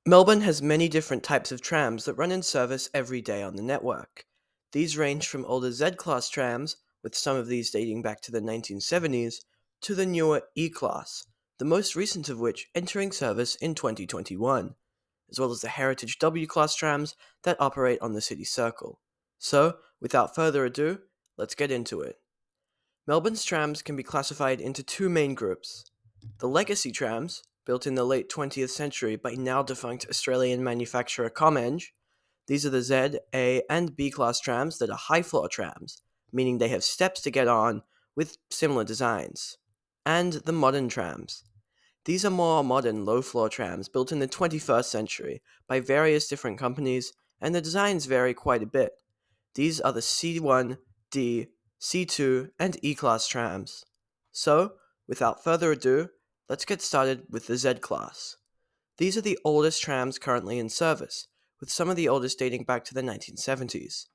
Melbourne has many different types of trams that run in service every day on the network. These range from older Z-Class trams, with some of these dating back to the 1970s, to the newer E-Class, the most recent of which entering service in 2021, as well as the heritage W-Class trams that operate on the city circle. So, without further ado, let's get into it. Melbourne's trams can be classified into two main groups. The legacy trams, built in the late 20th century by now defunct Australian manufacturer Comeng. These are the Z, A, and B class trams that are high floor trams, meaning they have steps to get on with similar designs. And the modern trams. These are more modern low floor trams built in the 21st century by various different companies, and the designs vary quite a bit. These are the C1, D, C2, and E-Class trams. So, without further ado, let's get started with the Z-Class. These are the oldest trams currently in service, with some of the oldest dating back to the 1970s.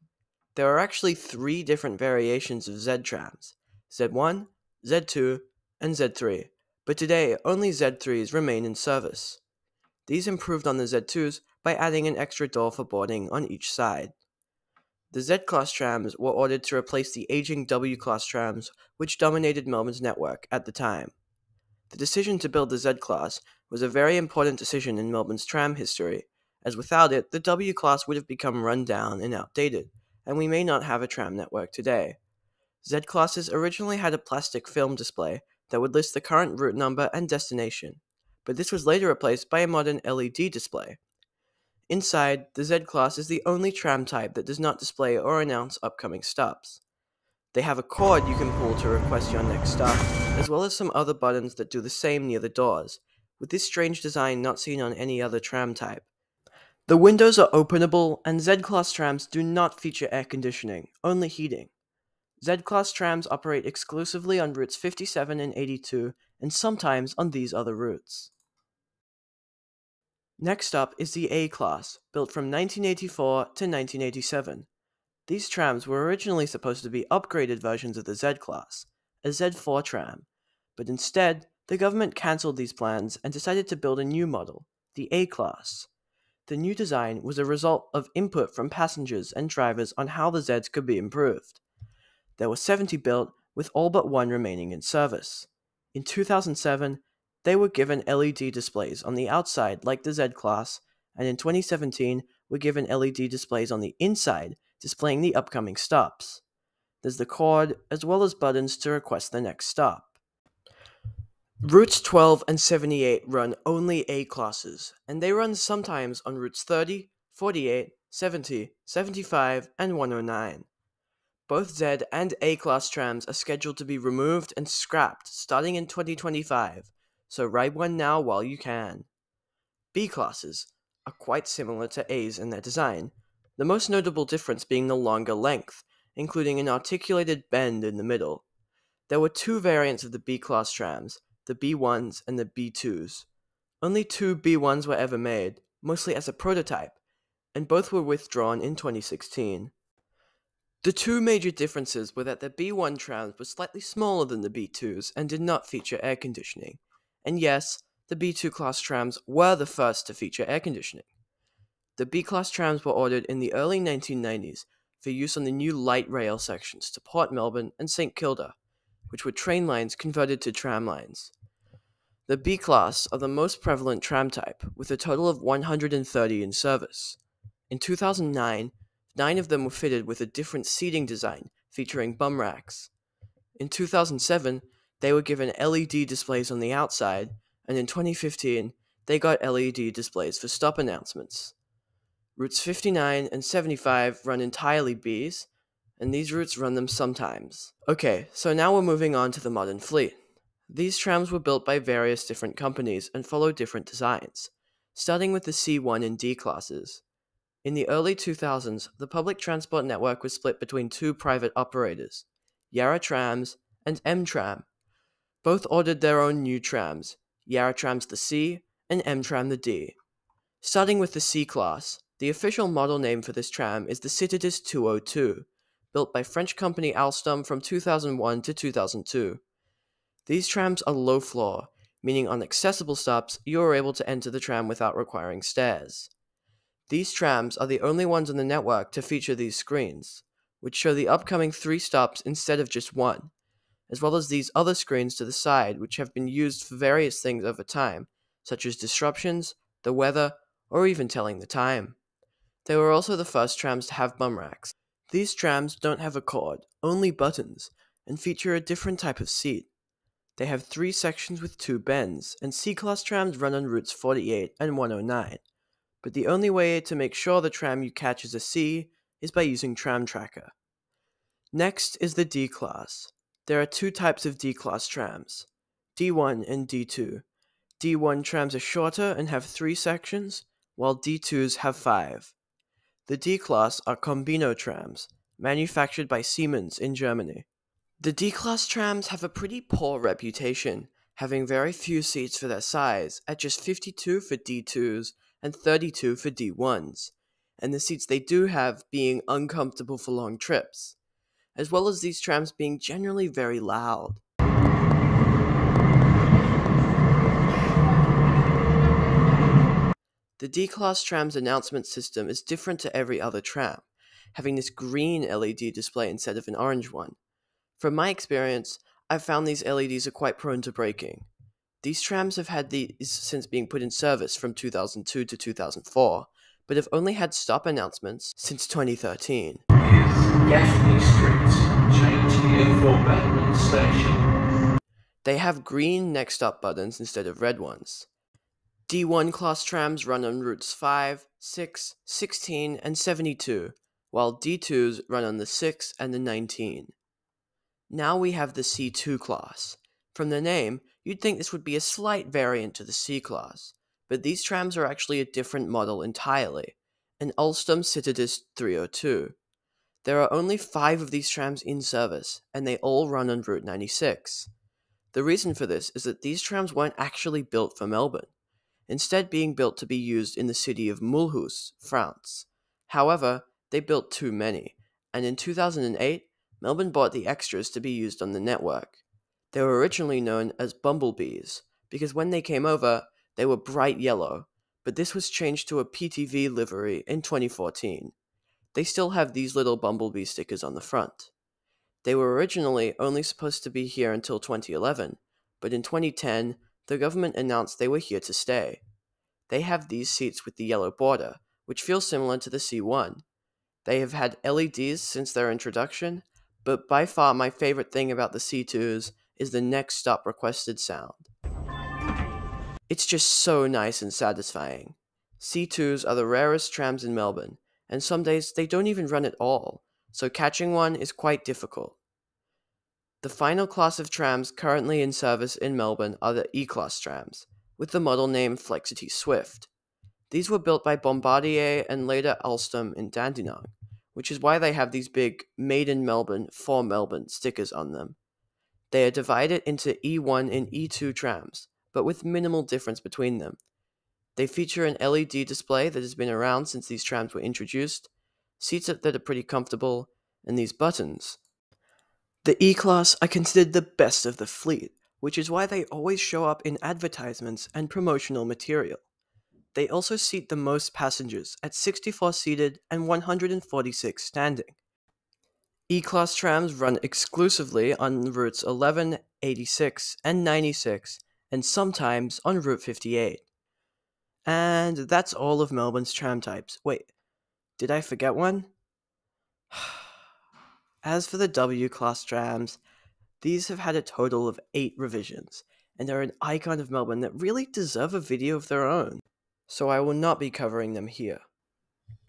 There are actually three different variations of Z-trams, Z1, Z2, and Z3, but today only Z3s remain in service. These improved on the Z2s by adding an extra door for boarding on each side. The Z-Class trams were ordered to replace the aging W-Class trams which dominated Melbourne's network at the time. The decision to build the Z-Class was a very important decision in Melbourne's tram history, as without it, the W-Class would have become run down and outdated, and we may not have a tram network today. Z-Classes originally had a plastic film display that would list the current route number and destination, but this was later replaced by a modern LED display. Inside, the Z-Class is the only tram type that does not display or announce upcoming stops. They have a cord you can pull to request your next stop, as well as some other buttons that do the same near the doors, with this strange design not seen on any other tram type. The windows are openable, and Z-Class trams do not feature air conditioning, only heating. Z-Class trams operate exclusively on routes 57 and 82, and sometimes on these other routes. Next up is the A-Class, built from 1984 to 1987. These trams were originally supposed to be upgraded versions of the Z-Class, a Z4 tram, but instead, the government cancelled these plans and decided to build a new model, the A-Class. The new design was a result of input from passengers and drivers on how the Zs could be improved. There were 70 built, with all but one remaining in service. In 2007, they were given LED displays on the outside like the Z-Class, and in 2017 were given LED displays on the inside displaying the upcoming stops. There's the cord, as well as buttons to request the next stop. Routes 12 and 78 run only A-classes, and they run sometimes on routes 30, 48, 70, 75, and 109. Both Z and A-class trams are scheduled to be removed and scrapped starting in 2025, so ride one now while you can. B-classes are quite similar to A's in their design, the most notable difference being the longer length, including an articulated bend in the middle. There were two variants of the B-class trams, the B1s and the B2s. Only two B1s were ever made, mostly as a prototype, and both were withdrawn in 2016. The two major differences were that the B1 trams were slightly smaller than the B2s and did not feature air conditioning. And yes, the B2 class trams were the first to feature air conditioning. The B-class trams were ordered in the early 1990s for use on the new light rail sections to Port Melbourne and St Kilda, which were train lines converted to tram lines. The B-class are the most prevalent tram type, with a total of 130 in service. In 2009, 9 of them were fitted with a different seating design, featuring bum racks. In 2007, they were given LED displays on the outside, and in 2015, they got LED displays for stop announcements. Routes 59 and 75 run entirely Bs, and these routes run them sometimes. Okay, so now we're moving on to the modern fleet. These trams were built by various different companies and follow different designs, starting with the C1 and D classes. In the early 2000s, the public transport network was split between two private operators, Yarra Trams and M-Tram. Both ordered their own new trams, Yarra Trams the C and M-Tram the D. Starting with the C-Class, the official model name for this tram is the Citadis 202, built by French company Alstom from 2001 to 2002. These trams are low-floor, meaning on accessible stops you are able to enter the tram without requiring stairs. These trams are the only ones on the network to feature these screens, which show the upcoming 3 stops instead of just 1, as well as these other screens to the side which have been used for various things over time, such as disruptions, the weather, or even telling the time. They were also the first trams to have bum racks. These trams don't have a cord, only buttons, and feature a different type of seat. They have 3 sections with 2 bends, and C-Class trams run on routes 48 and 109. But the only way to make sure the tram you catch is a C is by using Tram Tracker. Next is the D-Class. There are 2 types of D-Class trams, D1 and D2. D1 trams are shorter and have 3 sections, while D2s have 5. The D-Class are Combino trams, manufactured by Siemens in Germany. The D-Class trams have a pretty poor reputation, having very few seats for their size, at just 52 for D2s and 32 for D1s, and the seats they do have being uncomfortable for long trips, as well as these trams being generally very loud. The D-Class tram's announcement system is different to every other tram, having this green LED display instead of an orange one. From my experience, I've found these LEDs are quite prone to breaking. These trams have had these since being put in service from 2002 to 2004, but have only had stop announcements since 2013. They have green next stop buttons instead of red ones. D1 class trams run on routes 5, 6, 16, and 72, while D2s run on the 6 and the 19. Now we have the C2 class. From the name, you'd think this would be a slight variant to the C class, but these trams are actually a different model entirely, an Alstom Citadis 302. There are only 5 of these trams in service, and they all run on Route 96. The reason for this is that these trams weren't actually built for Melbourne, instead being built to be used in the city of Mulhouse, France. However, they built too many, and in 2008, Melbourne bought the extras to be used on the network. They were originally known as bumblebees, because when they came over, they were bright yellow, but this was changed to a PTV livery in 2014. They still have these little bumblebee stickers on the front. They were originally only supposed to be here until 2011, but in 2010, the government announced they were here to stay. They have these seats with the yellow border, which feel similar to the C1. They have had LEDs since their introduction, but by far my favorite thing about the C2s is the next stop requested sound. It's just so nice and satisfying. C2s are the rarest trams in Melbourne, and some days they don't even run at all, so catching one is quite difficult. The final class of trams currently in service in Melbourne are the E-Class trams, with the model name Flexity Swift. These were built by Bombardier and later Alstom in Dandenong, which is why they have these big Made in Melbourne for Melbourne stickers on them. They are divided into E1 and E2 trams, but with minimal difference between them. They feature an LED display that has been around since these trams were introduced, seats that are pretty comfortable, and these buttons. The E-Class are considered the best of the fleet, which is why they always show up in advertisements and promotional material. They also seat the most passengers at 64 seated and 146 standing. E-Class trams run exclusively on routes 11, 86, and 96, and sometimes on Route 58. And that's all of Melbourne's tram types. Wait, did I forget one? As for the W-Class trams, these have had a total of 8 revisions, and they're an icon of Melbourne that really deserve a video of their own, so I will not be covering them here.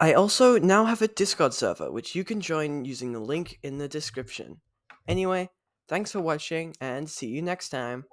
I also now have a Discord server, which you can join using the link in the description. Anyway, thanks for watching, and see you next time.